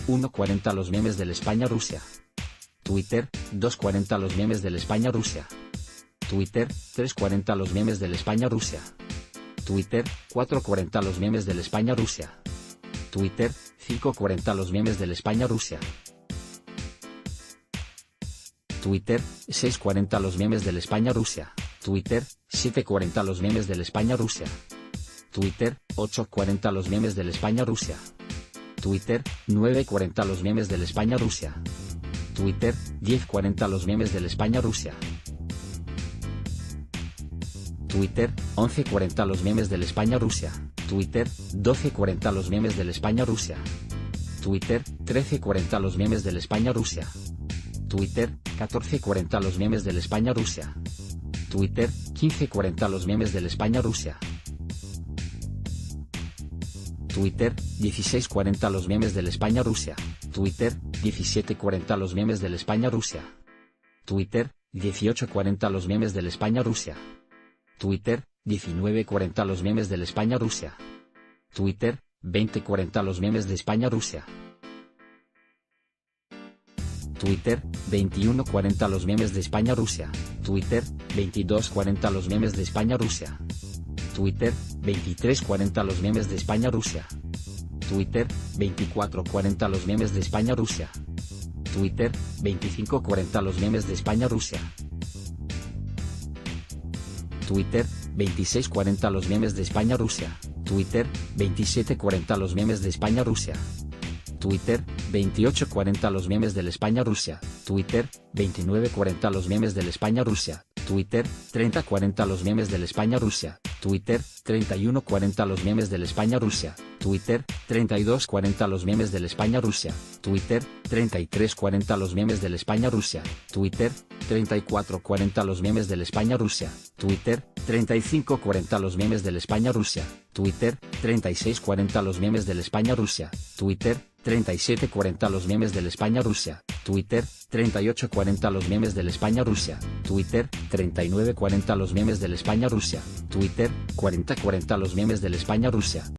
1.40 los memes del España-Rusia. Twitter, 2.40 los memes del España-Rusia. Twitter, 3.40 los memes del España-Rusia. Twitter, 4.40 los memes del España-Rusia. Twitter, 5.40 los memes del España-Rusia. Twitter, 6.40 los memes del España-Rusia. Twitter, 7.40 los memes del España-Rusia. Twitter, 8.40 los memes del España-Rusia. Twitter, 9.40 los memes del España-Rusia. Twitter, 10.40 los memes del España-Rusia. Twitter, 11.40 los memes del España-Rusia. Twitter, 12.40 los memes del España-Rusia. Twitter, 13.40 los memes del España-Rusia. Twitter, 14.40 los memes del España-Rusia. Twitter, 15.40 los memes del España-Rusia. Twitter, 16.40 los memes del España-Rusia. Twitter, 17.40 los memes del España-Rusia. Twitter, 18.40 los memes del España-Rusia. Twitter, 19.40 los memes del España-Rusia. Twitter, 20.40 los memes de España-Rusia. Twitter, 21.40 los memes de España-Rusia. Twitter, 22.40 los memes de España-Rusia. Twitter, 23.40 los memes de España-Rusia. Twitter, 24.40 los memes de España-Rusia. Twitter, 25.40 los memes de España-Rusia. Twitter, 26.40 los memes de España-Rusia. Twitter, 27.40 los memes de España-Rusia. Twitter, 28.40 los memes del España-Rusia. Twitter, 29.40 los memes del España-Rusia. Twitter, 30.40 los memes del España-Rusia. Twitter, 31.40 los memes del España-Rusia. Twitter, 32.40 los memes del España-Rusia. Twitter, 33.40 los memes del España-Rusia. Twitter, 34.40 los memes del España-Rusia. Twitter, 35.40 los memes del España-Rusia. Twitter, 36.40 los memes del España-Rusia. Twitter, 37.40 los memes del España-Rusia. Twitter, 38.40 los memes del España-Rusia. Twitter, 39.40 los memes del España-Rusia. Twitter, 40.40 los memes del España-Rusia.